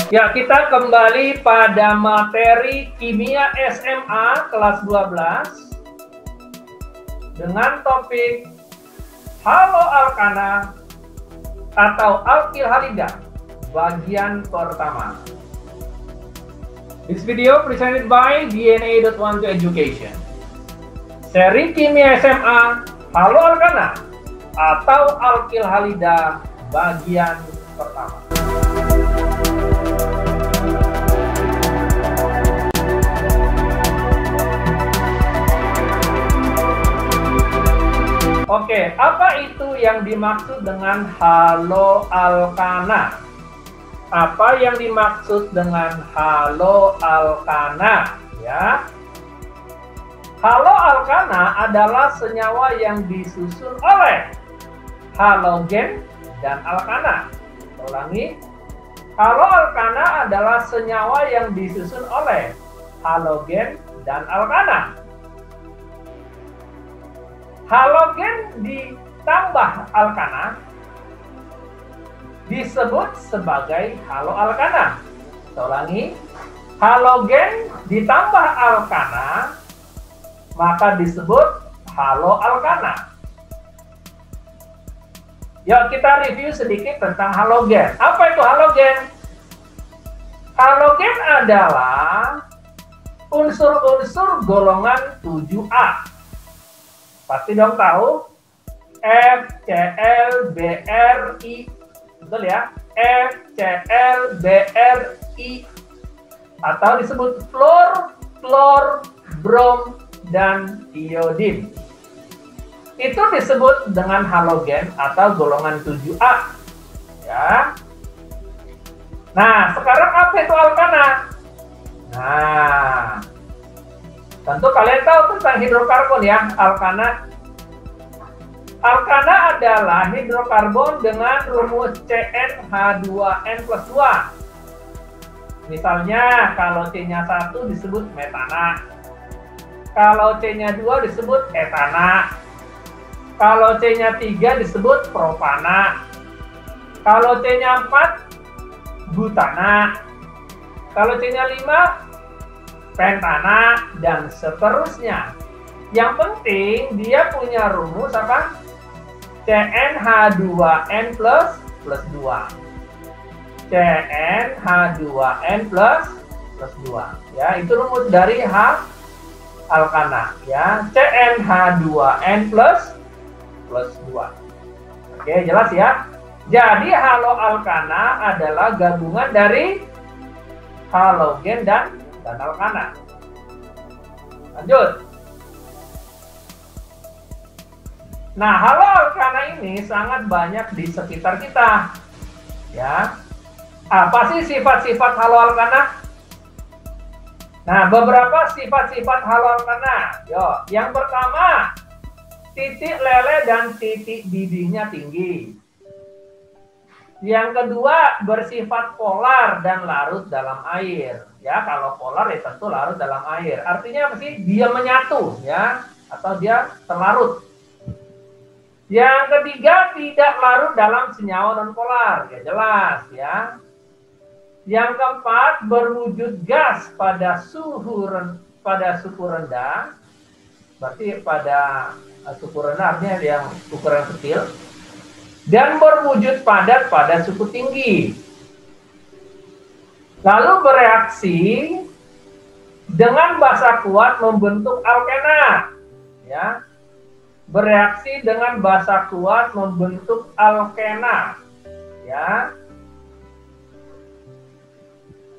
Ya, kita kembali pada materi kimia SMA kelas 12 dengan topik haloalkana atau alkil halida bagian pertama. This video presented by DNA.12 Education. Seri kimia SMA haloalkana atau alkil halida bagian pertama. Oke, apa itu yang dimaksud dengan haloalkana? Apa yang dimaksud dengan haloalkana? Ya, haloalkana adalah senyawa yang disusun oleh halogen dan alkana. Ulangi, haloalkana adalah senyawa yang disusun oleh halogen dan alkana. Halogen ditambah alkana disebut sebagai haloalkana. Saya ulangi, halogen ditambah alkana maka disebut haloalkana. Yuk kita review sedikit tentang halogen. Apa itu halogen? Halogen adalah unsur-unsur golongan 7A. Pasti dong tahu FCl-BrI, betul ya? FCl-BrI atau disebut fluor, klor, brom, dan iodin. Itu disebut dengan halogen atau golongan 7A. Ya. Nah, sekarang apa itu alkana? Nah, tentu kalian tahu tentang hidrokarbon ya, alkana. Alkana adalah hidrokarbon dengan rumus CnH2n+2. Misalnya kalau C-nya 1 disebut metana. Kalau C-nya 2 disebut etana. Kalau C-nya 3 disebut propana. Kalau C-nya 4 butana. Kalau C-nya 5 pentana, dan seterusnya. Yang penting dia punya rumus apa? CnH2n+2. CnH2n+2. Ya, itu rumus dari alkana ya, CnH2n+2. Oke, jelas ya? Jadi haloalkana adalah gabungan dari halogen dan alkana. Lanjut. Nah, haloalkana ini sangat banyak di sekitar kita. Ya. Apa sih sifat-sifat haloalkana? Nah, beberapa sifat-sifat haloalkana. Yo, yang pertama, titik lele dan titik didihnya tinggi. Yang kedua, bersifat polar dan larut dalam air. Ya, kalau polar ya tentu larut dalam air. Artinya apa sih? Dia menyatu ya, atau dia terlarut. Yang ketiga, tidak larut dalam senyawa nonpolar. Ya jelas ya. Yang keempat, berwujud gas pada suhu rendah. Berarti pada suhu rendah artinya yang ukuran kecil. Dan berwujud padat pada suhu tinggi. Lalu bereaksi dengan basa kuat membentuk alkena. Ya. Bereaksi dengan basa kuat membentuk alkena. Ya.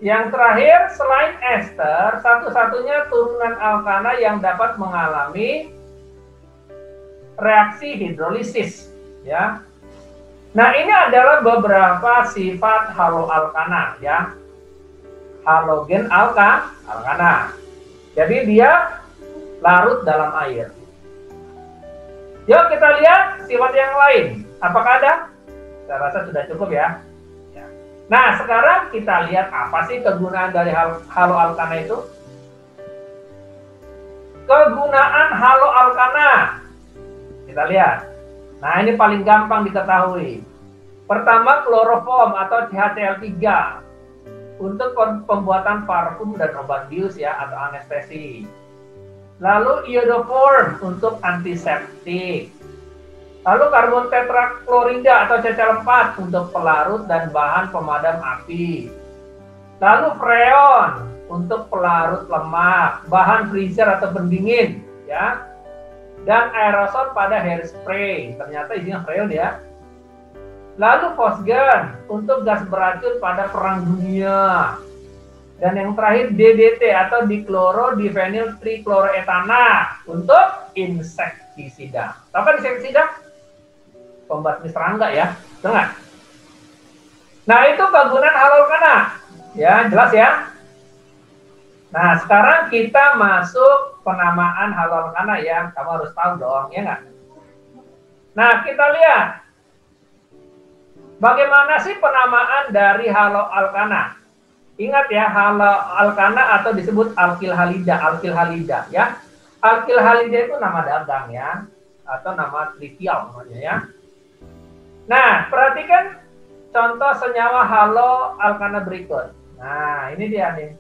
Yang terakhir, selain ester, satu-satunya turunan alkana yang dapat mengalami reaksi hidrolisis. Ya. Nah, ini adalah beberapa sifat haloalkana ya. Halogen alkana. Jadi dia larut dalam air. Yuk kita lihat sifat yang lain. Apakah ada? Saya rasa sudah cukup ya. Nah, sekarang kita lihat apa sih kegunaan dari haloalkana itu? Kegunaan haloalkana. Kita lihat. Nah, ini paling gampang diketahui. Pertama, kloroform atau CHCl3. untuk pembuatan parfum dan obat bius ya atau anestesi. Lalu iodoform untuk antiseptik. Lalu karbon tetraklorida atau CCl4 untuk pelarut dan bahan pemadam api. Lalu freon untuk pelarut lemak, bahan freezer atau pendingin ya. Dan aerosol pada hairspray. Ternyata isinya freon ya. Lalu fosgen untuk gas beracun pada perang dunia. Dan yang terakhir DDT atau dikloro-diphenyl trichloroetana untuk insektisida. Apa insektisida? Pembasmi serangga ya, betul nggak? Nah itu kegunaan haloalkana, ya jelas ya. Nah sekarang kita masuk penamaan haloalkana ya, kamu harus tahu dong, ya nggak? Nah kita lihat bagaimana sih penamaan dari haloalkana. Ingat ya, haloalkana atau disebut alkil halida ya. Alkil halida itu nama dagang ya, atau nama trivial namanya ya. Nah, perhatikan contoh senyawa haloalkana berikut. Nah, ini dia nih.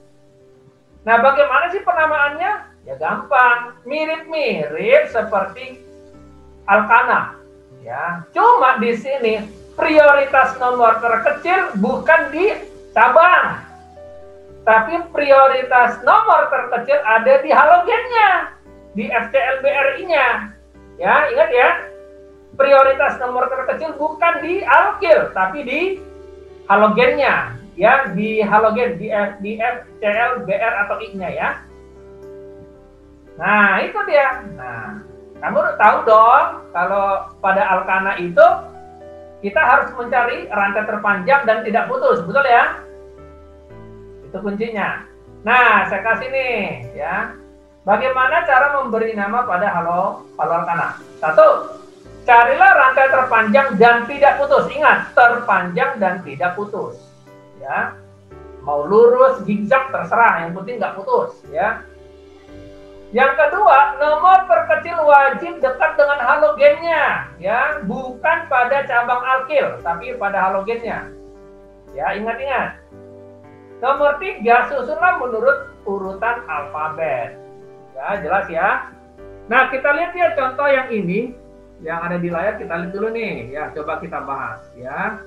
Nah, bagaimana sih penamaannya? Ya gampang, mirip-mirip seperti alkana ya. Cuma di sini prioritas nomor terkecil bukan di cabang. Tapi prioritas nomor terkecil ada di halogennya, di FCl-BRI-nya. Ya, ingat ya. Prioritas nomor terkecil bukan di alkil, tapi di halogennya. Ya, di halogen, di FCl-Br atau I-nya ya. Nah, itu dia. Nah, kamu tahu dong, kalau pada alkana itu kita harus mencari rantai terpanjang dan tidak putus, betul ya? Itu kuncinya. Nah, saya kasih nih ya. Bagaimana cara memberi nama pada haloalkana? 1. Carilah rantai terpanjang dan tidak putus. Ingat, terpanjang dan tidak putus. Ya. Mau lurus, zigzag terserah, yang penting nggak putus, ya. Yang kedua, nomor terkecil wajib dekat dengan halogennya, ya, bukan pada cabang alkil, tapi pada halogennya. Ya, ingat-ingat. Nomor 3, susunlah menurut urutan alfabet. Ya, jelas ya. Nah, kita lihat ya contoh yang ini, yang ada di layar, kita lihat dulu nih. Ya, coba kita bahas ya.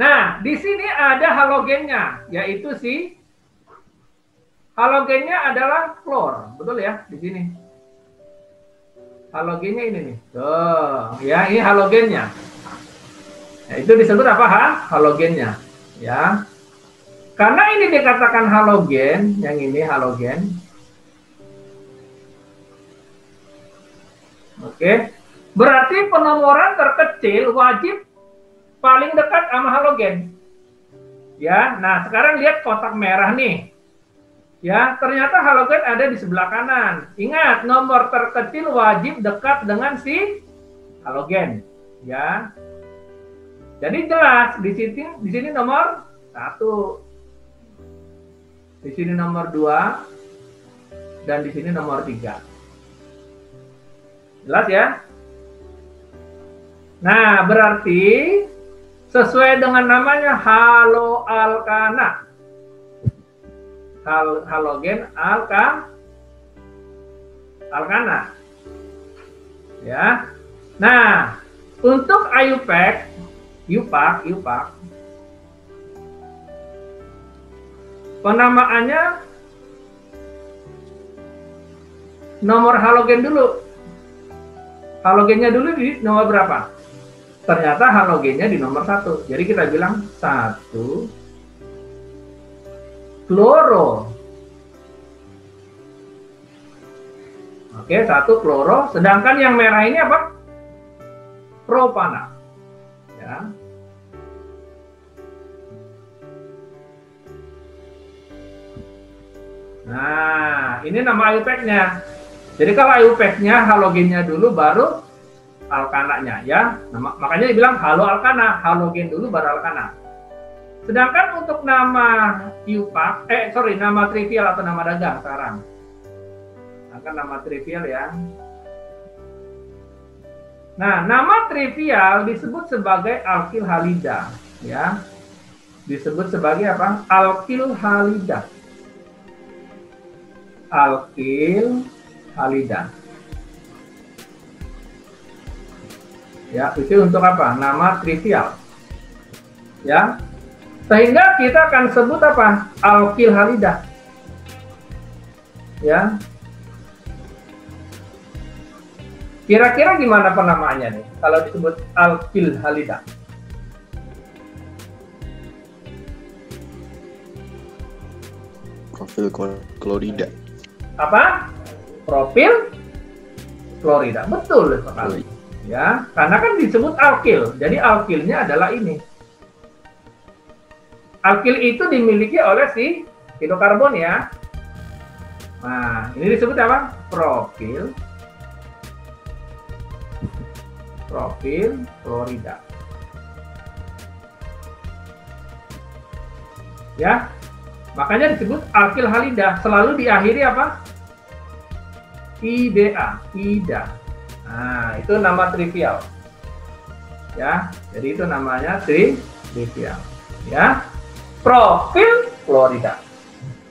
Nah, di sini ada halogennya, yaitu si halogennya adalah klor, betul ya di sini. Halogennya ini nih. Tuh, ya, ini halogennya. Nah, itu disebut apa? Halogennya, ya. Karena ini dikatakan halogen, yang ini halogen. Oke, berarti penomoran terkecil wajib paling dekat sama halogen. Ya, nah sekarang lihat kotak merah nih. Ya, ternyata halogen ada di sebelah kanan. Ingat, nomor terkecil wajib dekat dengan si halogen. Ya, jadi jelas di sini nomor 1, di sini nomor 2, dan di sini nomor 3. Jelas ya? Nah, berarti sesuai dengan namanya haloalkana. Halogen alkana. Ya. Nah, untuk IUPAC, penamaannya nomor halogen dulu. Halogennya dulu di nomor berapa? Ternyata halogennya di nomor 1. Jadi kita bilang 1 kloro. Oke, 1 kloro. Sedangkan yang merah ini apa? Propana. Ya. Nah, ini nama IUPAC-nya. Jadi kalau IUPAC-nya halogennya dulu baru alkananya ya. Nah, makanya dibilang haloalkana, halogen dulu baru alkana. Sedangkan untuk nama IUPAC, nama trivial atau nama dagang sekarang. Akan nama trivial ya. Nah, nama trivial disebut sebagai alkil halida ya. disebut sebagai apa? Alkil halida. Alkil halida. Ya, itu untuk apa? Nama trivial. Ya. Sehingga kita akan sebut apa? Alkil halida. Ya. Kira-kira gimana penamaannya nih kalau disebut alkil halida? Profil klorida. Apa? Profil klorida. Betul sekali. Ya, karena kan disebut alkil. Jadi alkilnya adalah ini. Alkil itu dimiliki oleh si hidrokarbon ya. Nah, ini disebut apa? Profil klorida. Ya. Makanya disebut alkil halida. Selalu diakhiri apa? ida. Nah, itu nama trivial. Ya, jadi itu namanya trivial. Ya, profil klorida.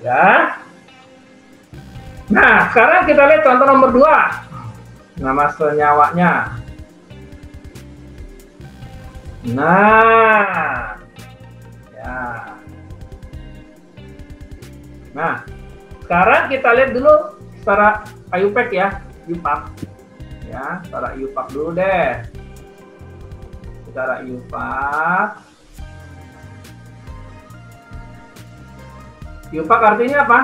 Ya. Nah, sekarang kita lihat contoh nomor 2. Nama senyawanya. Nah. Ya. Nah, sekarang kita lihat dulu secara IUPAC ya, IUPAC. Ya, secara IUPAC dulu deh. Secara IUPAC. IUPAC artinya apa?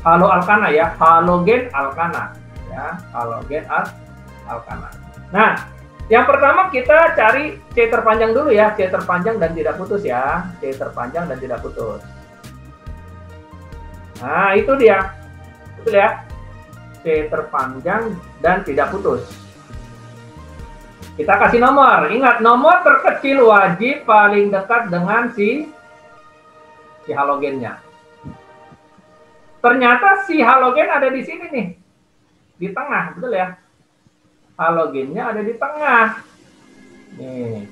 Halo alkana ya, halogen alkana. Ya, halogen alkana. Nah, yang pertama kita cari C terpanjang dulu ya, C terpanjang dan tidak putus ya, C terpanjang dan tidak putus. Nah, itu dia. Betul ya? C terpanjang dan tidak putus. Kita kasih nomor. Ingat, nomor terkecil wajib paling dekat dengan si halogennya. Ternyata si halogen ada di sini nih. Di tengah, betul ya? Halogennya ada di tengah. Nih.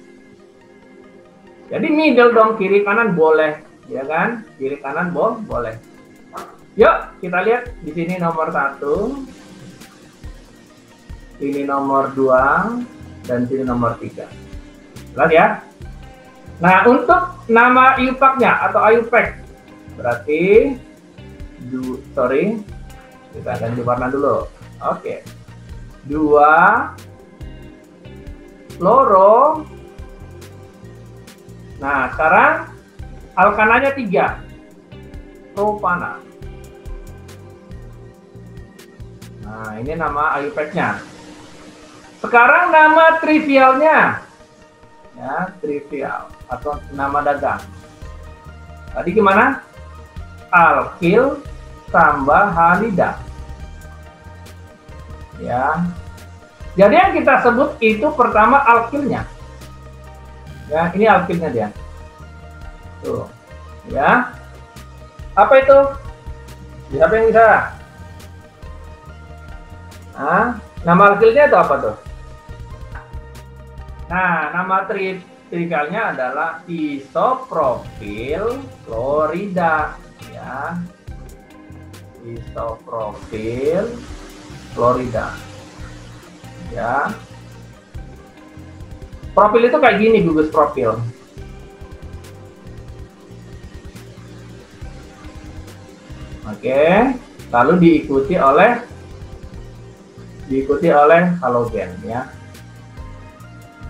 Jadi middle dong, kiri kanan boleh, ya kan? Kiri kanan boleh. Yuk, kita lihat di sini nomor 1, ini nomor 2, dan sini nomor 3. Jelas ya? Nah, untuk nama IUPAC-nya atau IUPAC, berarti, kita ganti warna dulu. Oke. 2, fluoro. Nah, sekarang alkananya 3, propana. Nah, ini nama IUPAC-nya. Sekarang nama trivialnya. Ya, trivial atau nama dagang. Tadi gimana? Alkil tambah halida. Ya. Jadi yang kita sebut itu pertama alkilnya. Ya, ini alkilnya dia. Tuh. Ya. Apa itu? Siapa yang bisa? Nah, nama alkilnya itu apa tuh? Nah, nama trivialnya adalah isopropil klorida, ya. Isopropil klorida. Ya. Profil itu kayak gini, gugus profil. Oke, lalu diikuti oleh halogen ya.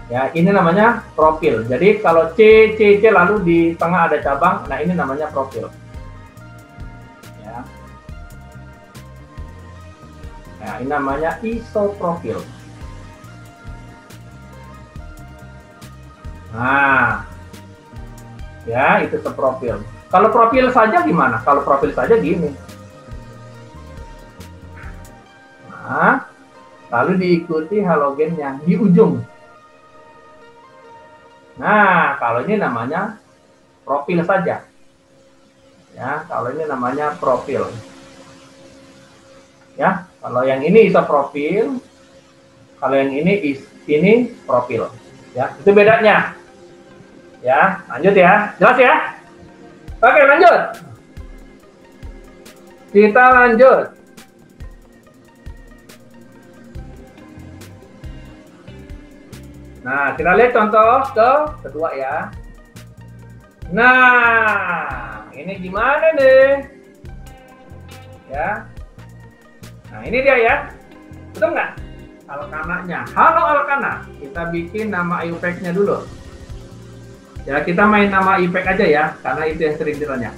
Ya, ini namanya profil. Jadi kalau C lalu di tengah ada cabang, nah ini namanya profil. Ya. Nah, ini namanya isoprofil. Nah. Ya, itu seprofil. Kalau profil saja gimana? Kalau profil saja gini. Nah, lalu diikuti halogennya di ujung. Nah, kalau ini namanya profil saja. Ya, kalau ini namanya profil. Ya, kalau yang ini isoprofil, kalau yang ini profil. Ya, itu bedanya. Ya, lanjut ya. Jelas ya? Oke, lanjut. Kita lanjut. Nah, kita lihat contoh kedua ya. Nah, ini gimana nih? Ya. Nah, ini dia ya. Betul nggak? Alkananya. Halo Alkana. Kita bikin nama IUPAC-nya dulu. Ya, kita main nama IUPAC aja ya, karena itu yang sering ditanya.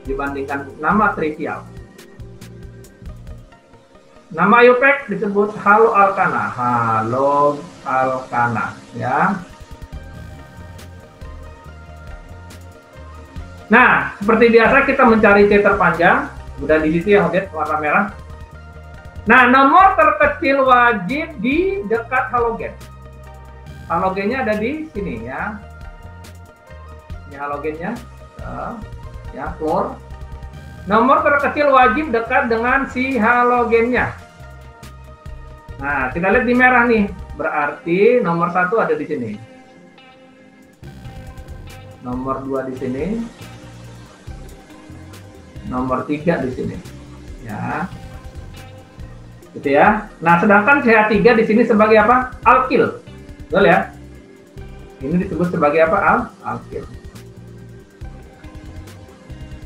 Dibandingkan nama trivial. Nama IUPAC disebut Halo Alkana. Halo Alkana, ya. Nah, seperti biasa kita mencari C terpanjang. Udah di situ ya, lihat warna merah. Nah, nomor terkecil wajib di dekat halogen. Halogennya ada di sini ya. Ini halogennya, ya, fluor. Nomor terkecil wajib dekat dengan si halogennya. Nah, kita lihat di merah nih, berarti nomor 1 ada di sini. Nomor 2 di sini. Nomor 3 di sini. Ya. Gitu ya. Nah, sedangkan CH3 di sini sebagai apa? Alkil. Betul ya? Ini disebut sebagai apa? Alkil.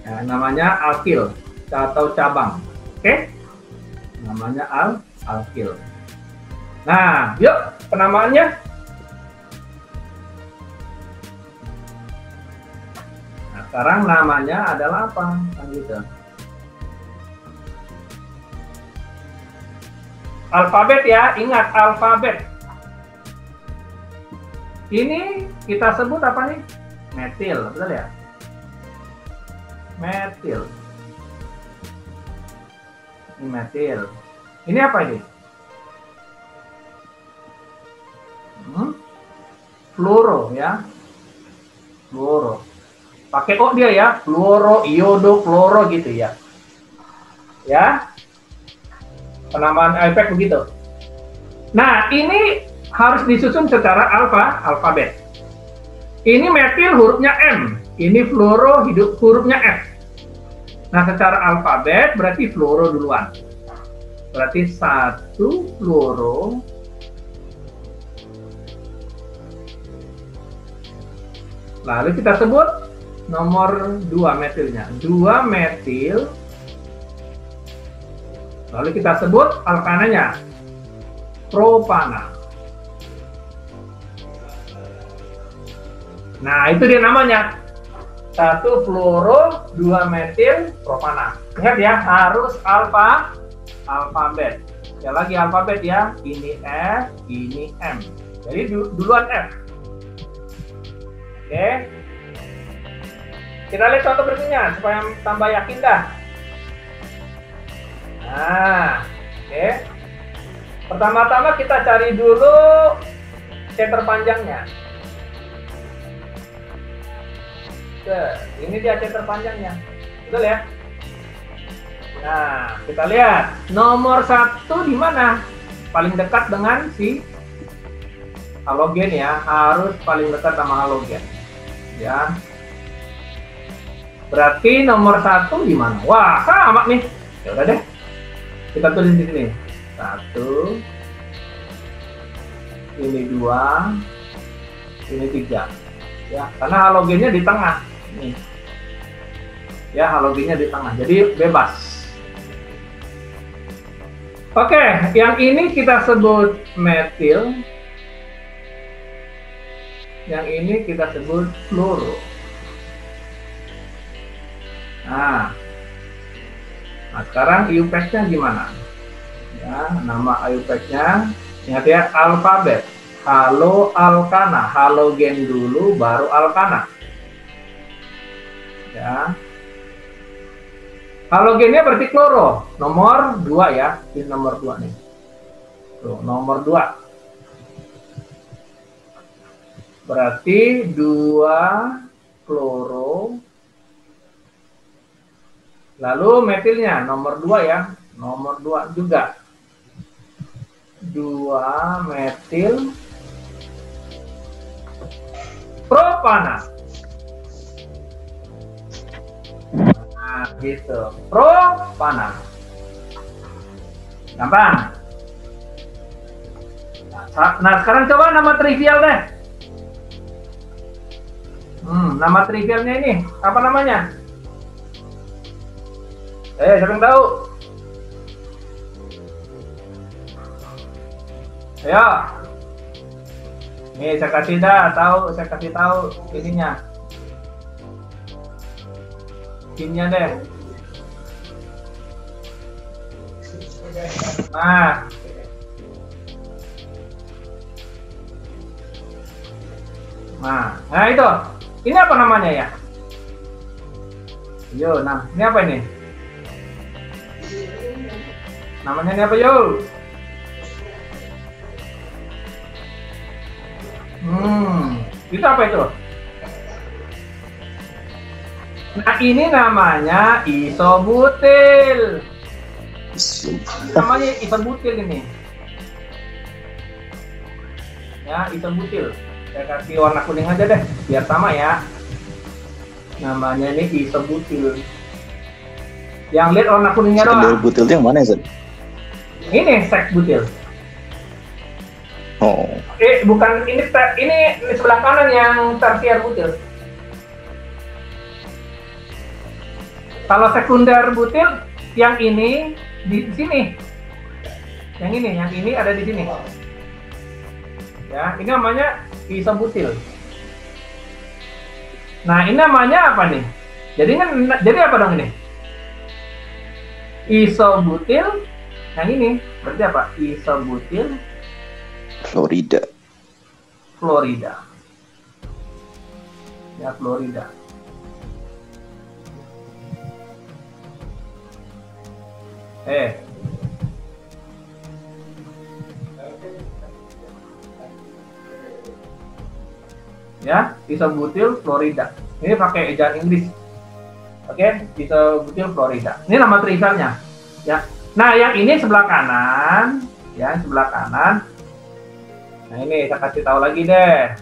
Ya, namanya alkil atau cabang. Oke? Namanya alkil. Nah, yuk penamaannya. Nah, sekarang namanya adalah apa? Kan gitu. Alfabet ya, ingat alfabet. Ini kita sebut apa nih? Metil, betul ya? Metil. Ini metil. Ini apa ini? Fluoro ya. Fluoro. Pakai O dia ya. Fluoro, iodo, fluoro gitu ya. Ya. Penamaan IUPAC begitu. Nah, ini harus disusun secara alfabet. Ini metil hurufnya M. Ini fluoro hurufnya F. Nah, secara alfabet berarti fluoro duluan. Berarti 1 fluoro. Lalu kita sebut nomor 2 metilnya. 2 metil. Lalu kita sebut alkananya. Propana. Nah, itu dia namanya. 1 fluoro, 2 metil propana. Ingat ya, harus alfabet. Ya lagi alfabet ya. Ini F, ini M. Jadi duluan F. Oke. Kita lihat contoh berikutnya supaya tambah yakin dah. Nah, oke. Pertama-tama kita cari dulu C terpanjangnya. Ini dia C terpanjangnya. Betul ya? Nah, kita lihat nomor 1 di mana? Paling dekat dengan si halogen ya, harus paling dekat sama halogen. Ya. Berarti nomor 1 di mana? Wah, sama nih. Ya udah deh. Kita tulis di sini. 1. Ini 2. Ini 3. Ya, karena halogennya di tengah. Nih. Ya, halogennya di tengah. Jadi bebas. Oke, yang ini kita sebut metil. Yang ini kita sebut fluoro. Nah, sekarang IUPAC-nya gimana? Ya, nama IUPAC-nya, ingat ya, alfabet. Halo alkana, halogen dulu, baru alkana. Ya. Halogennya berarti kloro, nomor 2 ya, ini nomor 2 nih. Tuh, nomor 2. Berarti 2 kloro. Lalu metilnya nomor 2 ya. Nomor 2 juga. 2 metil Propana. Nah, gitu. Propana. Gampang. Nah, sekarang coba nama trivial deh. Nama trivialnya ini apa namanya? Siapa yang tahu? Ayo. Nih saya kasih tahu ininya. Hintnya deh. Nah itu. Ini apa namanya ya? Yo, nah ini apa ini? Namanya ini apa yo? Itu apa itu? Nah ini namanya isobutil. Namanya isobutil ini. Ya, isobutil. Saya kasih warna kuning aja deh, biar sama ya. Namanya ini isobutil. Yang lihat warna kuningnya doang. Sekundar butil itu yang mana ya, Zed? Ini seks butil. Oh. Bukan ini sebelah kanan yang tersier butil. Kalau sekunder butil, yang ini di sini. Yang ini ada di sini. Ya, ini namanya isobutil. Nah, ini namanya apa nih? Jadi apa dong ini? Isobutil. Yang ini berarti apa? Isobutil Florida. Ya, Florida. Ya, isobutil Florida. Ini pakai ejaan Inggris. Oke, isobutil Florida. Ini nama trivialnya. Ya. Nah, yang ini sebelah kanan, ya, sebelah kanan. Nah, ini saya kasih tahu lagi deh.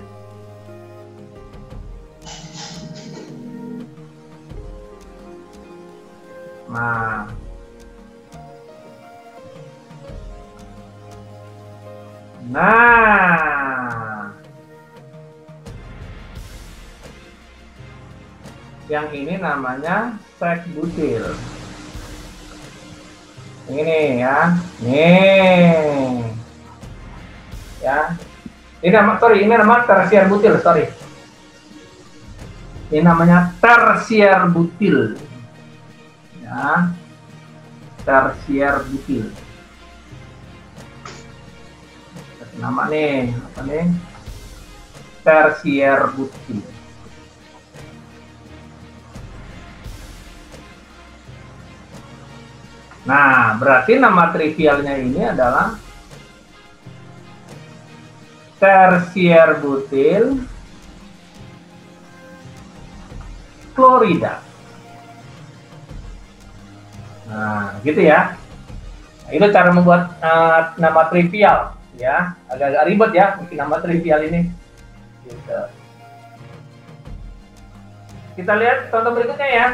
Nah, yang ini namanya seks butil. Ini ya, nih, ya. Ini nama tersier butil, sorry. Ini namanya tersier butil, ya, tersier butil. Nama nih, apa nih? Tersier butil. Nah, berarti nama trivialnya ini adalah tersier butil Florida. Nah, gitu ya. Nah, itu cara membuat nama trivial, ya. Agak-agak ribet ya bikin nama trivial ini. Gitu. Kita lihat contoh berikutnya ya.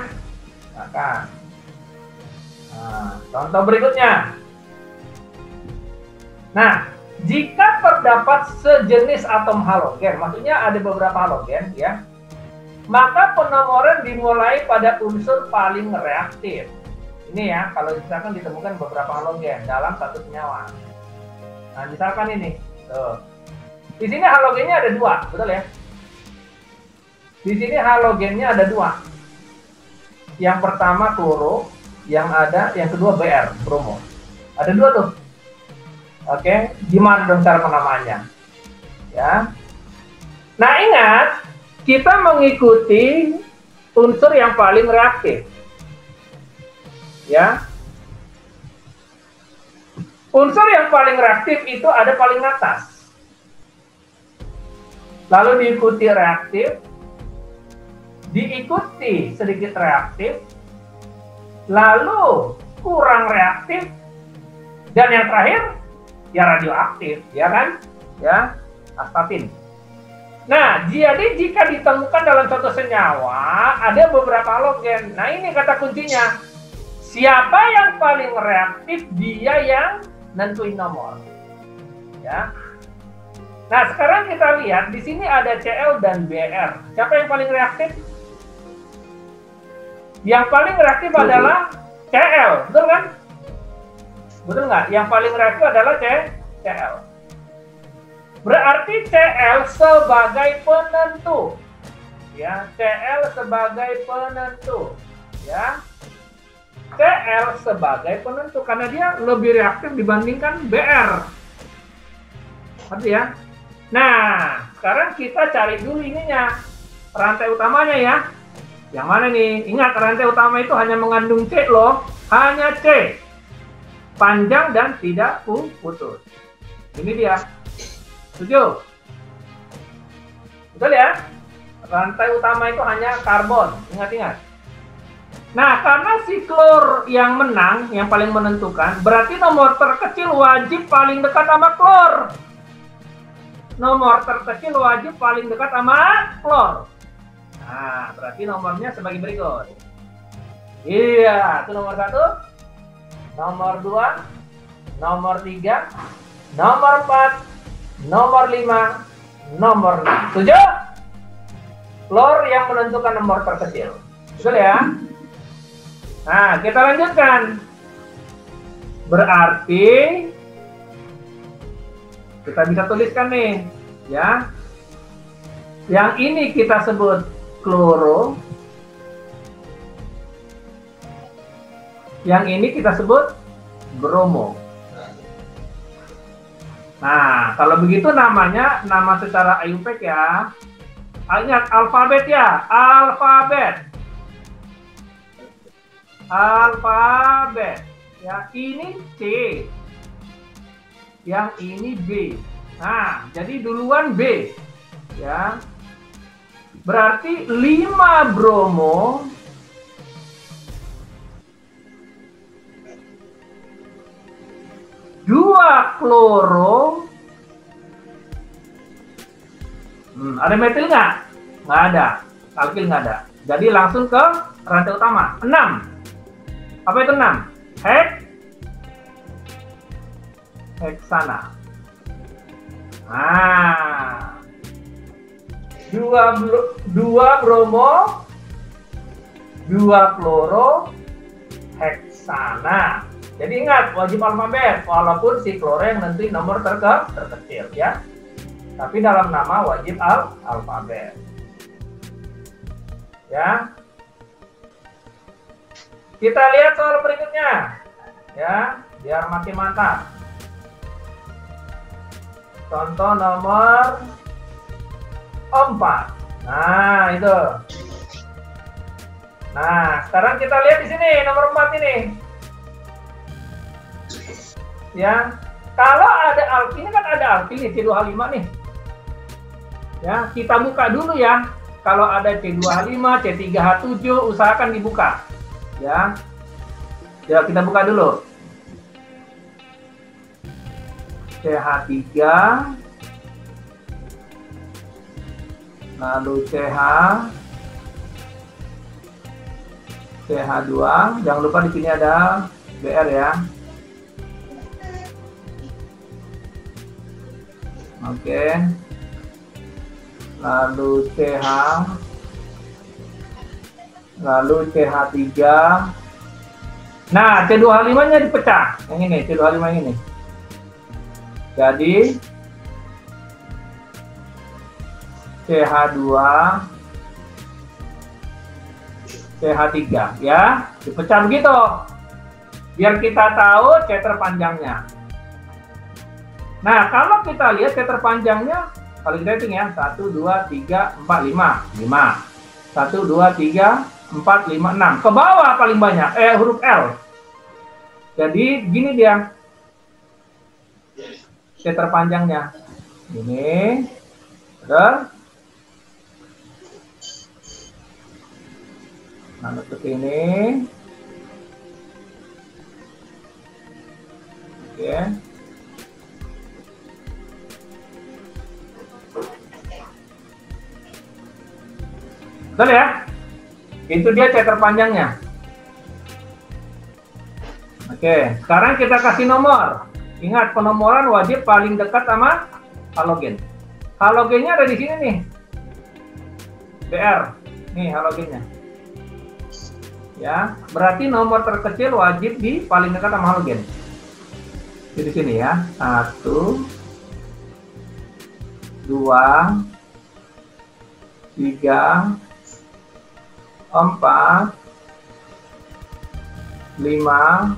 Contoh berikutnya. Nah, jika terdapat sejenis atom halogen, maksudnya ada beberapa halogen, ya, maka penomoran dimulai pada unsur paling reaktif. Ini ya, kalau misalkan ditemukan beberapa halogen dalam satu senyawa. Nah, misalkan ini, tuh. Di sini halogennya ada dua, betul ya? Di sini halogennya ada dua. Yang pertama kloro, yang kedua Br, bromo. Ada dua tuh. Oke, gimana dong cara penamaannya? Ya. Nah, ingat, kita mengikuti unsur yang paling reaktif. Ya. Unsur yang paling reaktif itu ada paling atas. Lalu diikuti reaktif, diikuti sedikit reaktif, lalu kurang reaktif, dan yang terakhir ya radioaktif, ya kan? Ya, astatin. Nah, jadi jika ditemukan dalam suatu senyawa, ada beberapa halogen. Nah, ini kata kuncinya. Siapa yang paling reaktif, dia yang nentuin nomor. Ya. Nah, sekarang kita lihat, di sini ada Cl dan Br. Siapa yang paling reaktif? Yang paling reaktif adalah Cl, betul kan? Betul nggak? Yang paling reaktif adalah Cl. Berarti Cl sebagai penentu. Ya, Cl sebagai penentu. Ya. Cl sebagai penentu karena dia lebih reaktif dibandingkan Br. Ngerti ya? Nah, sekarang kita cari dulu ininya. Rantai utamanya ya. Yang mana nih? Ingat, rantai utama itu hanya mengandung C loh. Hanya C. Panjang dan tidak putus. Ini dia. Setuju? Betul ya? Rantai utama itu hanya karbon. Ingat-ingat. Nah, karena si klor yang menang, yang paling menentukan, berarti nomor terkecil wajib paling dekat sama klor. Nomor terkecil wajib paling dekat sama klor. Nah, berarti nomornya sebagai berikut. Iya, itu nomor 1, nomor 2, nomor 3, nomor 4, nomor 5, nomor 6. Setuju? Klor yang menentukan nomor terkecil. Betul ya? Nah, kita lanjutkan. Berarti kita bisa tuliskan nih, ya. Yang ini kita sebut kloro. Yang ini kita sebut bromo. Nah, kalau begitu namanya nama secara IUPAC ya. Ingat alfabet ya, alfabet. Alfabet. Ya, ini C. Yang ini B. Nah, jadi duluan B. Ya. Berarti 5 bromo, 2 kloro. Ada metil nggak? Nggak ada. Alkil nggak ada. Jadi langsung ke rantai utama. 6. Apa itu 6? Heksana. Nah, 2 bromo, 2 kloro, heksana. Jadi ingat, wajib alfabet, walaupun si kloro yang nentuin nomor terkecil ya. Tapi dalam nama wajib alfabet. Ya. Kita lihat soal berikutnya. Ya, biar makin mantap. Contoh nomor 4. Nah, itu. Nah, sekarang kita lihat di sini nomor 4 ini. Ya, kalau ada alkil, ini kan ada alkil nih, C2H5 nih. Ya, kita buka dulu ya. Kalau ada C2H5, C3H7, usahakan dibuka. Ya. Ya, kita buka dulu. CH3, lalu CH2, jangan lupa di sini ada BR ya. Oke. Lalu lalu CH3. Nah, C2H5-nya dipecah. Yang ini, C2H5 ini. Jadi CH2, CH3 ya, dipecah begitu. Biar kita tahu C terpanjangnya. Nah, kalau kita lihat C terpanjangnya, kalau kita hitung ya, 1, 2, 3, 4, 5. 5. 1, 2, 3, 4, 5, 6. Ke bawah paling banyak, huruf L. Jadi gini dia. C terpanjangnya. Ini. Betul. Lalu ke sini. Oke. Betul ya? Itu dia C terpanjangnya. Oke, sekarang kita kasih nomor. Ingat, penomoran wajib paling dekat sama halogen. Halogennya ada di sini nih. BR. Nih halogennya. Ya, berarti nomor terkecil wajib di paling dekat sama halogen. Di sini ya. 1, 2, 3, 4, 5,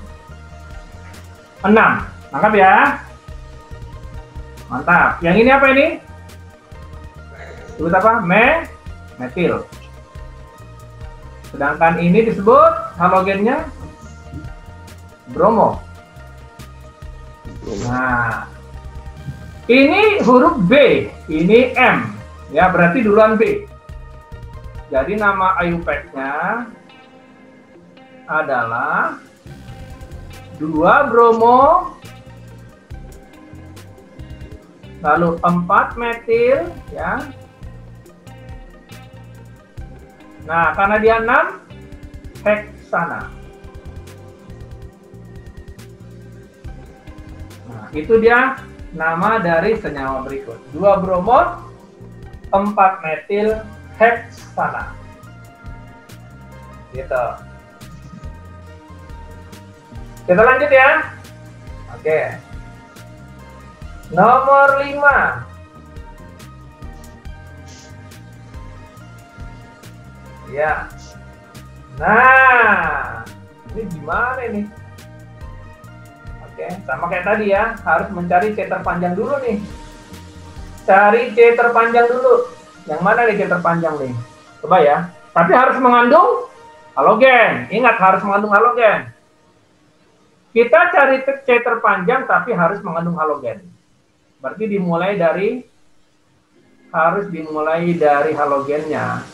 6. Lengkap ya? Mantap. Yang ini apa ini? Disebut apa? Metil. Sedangkan ini disebut halogennya bromo. Nah, ini huruf B, ini M. Ya, berarti duluan B. Jadi nama IUPAC-nya adalah 2 bromo, lalu 4 metil, ya. Nah, karena dia 6 heksana. Nah, itu dia nama dari senyawa berikut. 2 bromo, 4 metil heksana. Gitu. Kita lanjut ya. Oke. Nomor 5. Ya. Nah, ini gimana ini? Oke, sama kayak tadi ya, harus mencari C terpanjang dulu nih. Cari C terpanjang dulu. Yang mana nih C terpanjang nih? Coba ya. Tapi harus mengandung halogen. Ingat, harus mengandung halogen. Kita cari C terpanjang tapi harus mengandung halogen. Berarti harus dimulai dari halogennya.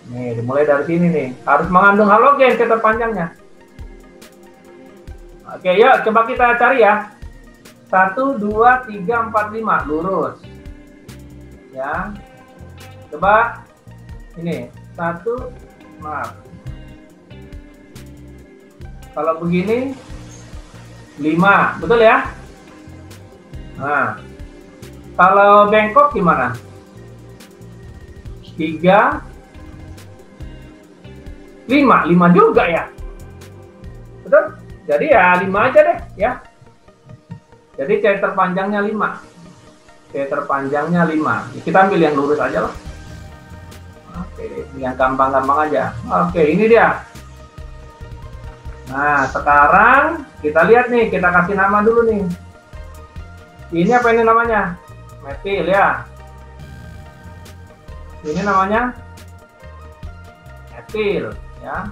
Nih, dimulai dari sini nih. Harus mengandung halogen C terpanjangnya. Oke, yuk coba kita cari ya. 1, 2, 3, 4, 5. Lurus. Ya. Coba ini. 1, maaf. Kalau begini 5, betul ya? Nah, kalau bengkok gimana? 3, 5 juga ya? Betul? Jadi ya 5 aja deh ya. Jadi C terpanjangnya 5. C terpanjangnya 5. Kita ambil yang lurus aja lah. Oke, yang gampang-gampang aja. Oke, ini dia. Nah, sekarang kita lihat nih, kita kasih nama dulu nih. Ini apa ini namanya? Metil ya. Ini namanya metil ya.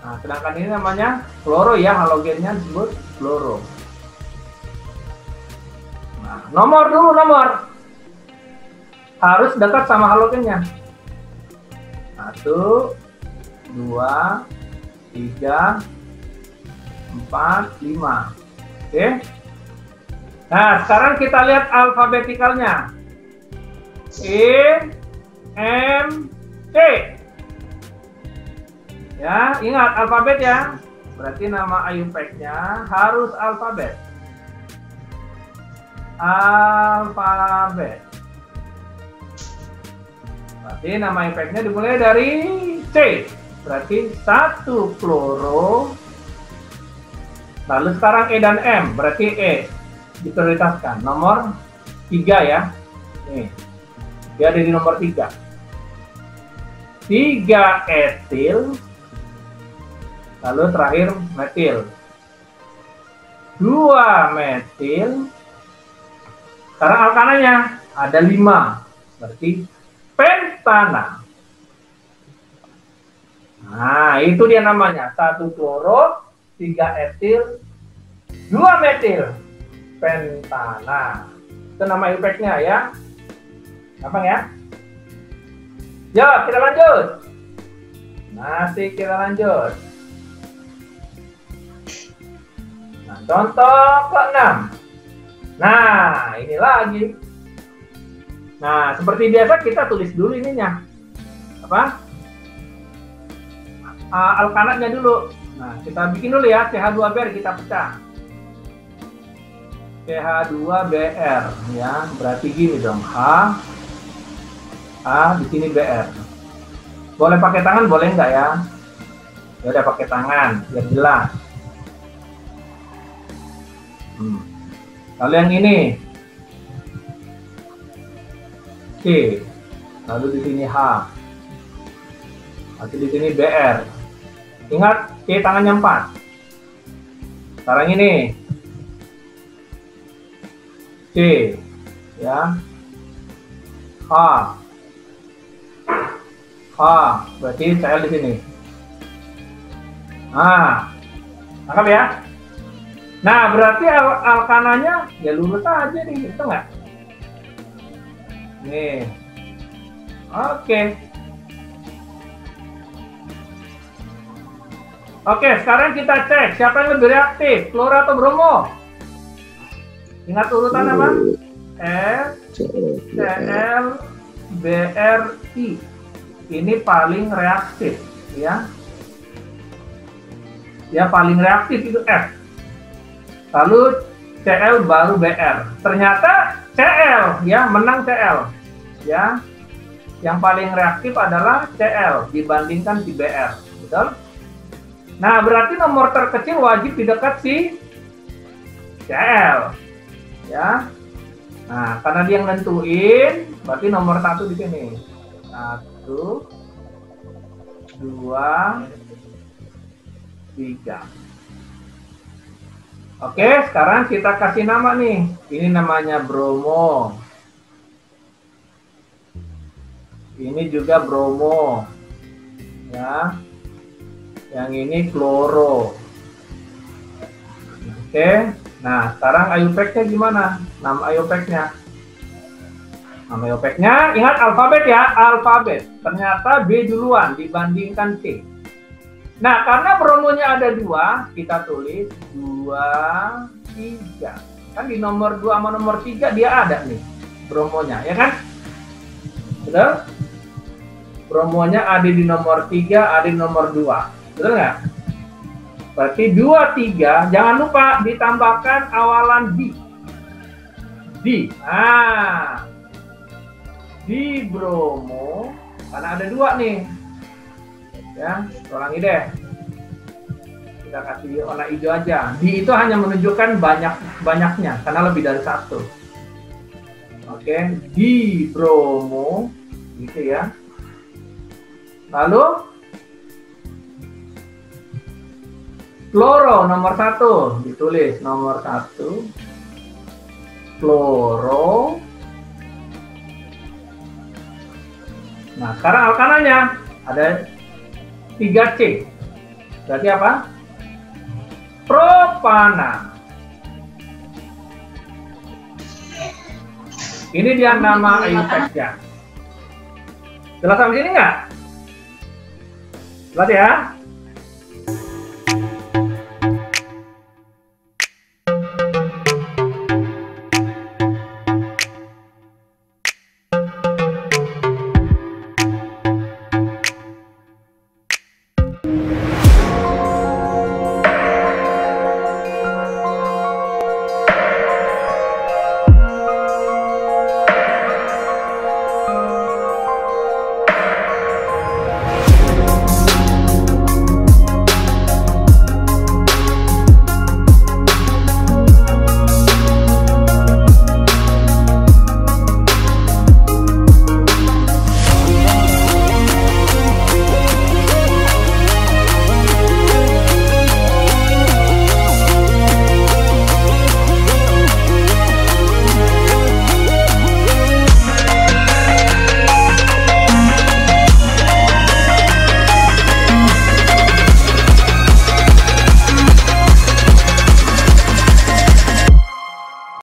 Nah, sedangkan ini namanya fluoro ya, halogennya disebut fluoro. Nah, nomor dulu, nomor. Harus dekat sama halogennya. 1, 2, 3, 4, 5. Oke. Nah, sekarang kita lihat alfabetikalnya. E, M, C. Ya, ingat alfabet ya. Berarti nama IUPAC-nya harus alfabet. Alfabet. Berarti nama IUPAC-nya dimulai dari C. Berarti 1 fluoro. Lalu sekarang E dan M. Berarti E diprioritaskan. Nomor 3 ya. Nih. Dia ada di nomor 3. 3 etil. Lalu terakhir metil. 2 metil. Sekarang alkananya ada 5. Berarti pentana. Nah, itu dia namanya. 1 fluoro, 3 etil, 2 metil. Pentana. Itu nama IUPAC-nya ya. Gampang ya? Yuk, kita lanjut. Masih kita lanjut. Nah, contoh ke-6. Nah, ini lagi. Nah, seperti biasa kita tulis dulu ininya. Apa? Alkanatnya dulu. Nah, kita bikin dulu ya, CH2Br kita pecah. CH2Br ya, berarti gini dong, H di sini Br. Boleh pakai tangan, boleh enggak ya? Ya udah pakai tangan, biar jelas. Lalu yang ini C, lalu di sini H, lalu di sini Br. Ingat C tangannya 4. Sekarang ini C ya, H berarti Cl di sini. Nah, tangkap ya. Nah, berarti alkananya ya lurus aja nih, gitu nggak? Nih, oke. Oke, sekarang kita cek siapa yang lebih reaktif, kloro atau bromo? Ingat urutan apa? Cl, Br, I. Ini paling reaktif, ya. Ya, paling reaktif itu F. Lalu Cl baru Br. Ternyata Cl, ya, menang Cl. Ya. Yang paling reaktif adalah Cl dibandingkan si Br. Betul? Nah, berarti nomor terkecil wajib di dekat si Cl. Ya. Nah, karena dia yang nentuin, berarti nomor 1 di sini. 1, 2, 3. Oke, sekarang kita kasih nama nih. Ini namanya bromo. Ini juga bromo. Ya. Yang ini kloro. Oke. Nah, sekarang IUPAC-nya gimana? Nama IUPAC-nya. Nama IUPAC-nya, ingat alfabet ya, alfabet. Ternyata B duluan dibandingkan C. Nah, karena bromonya ada 2, kita tulis 2, 3. Kan di nomor 2 sama nomor 3 dia ada nih bromonya, ya kan? Betul? Bromonya ada di nomor 3, ada di nomor 2. Betul nggak? Berarti 2, 3, jangan lupa ditambahkan awalan di. Di. Nah, di bromo, karena ada 2 nih. Ya, ulangi deh. Kita kasih warna hijau aja. Di itu hanya menunjukkan banyaknya, karena lebih dari 1. Oke, di bromo, gitu ya. Lalu kloro nomor 1, ditulis nomor 1, kloro. Nah, sekarang alkananya ada 3C. Berarti apa? Propana. Ini dia nama IUPAC-nya. Jelas sampai sini nggak? Jelas ya?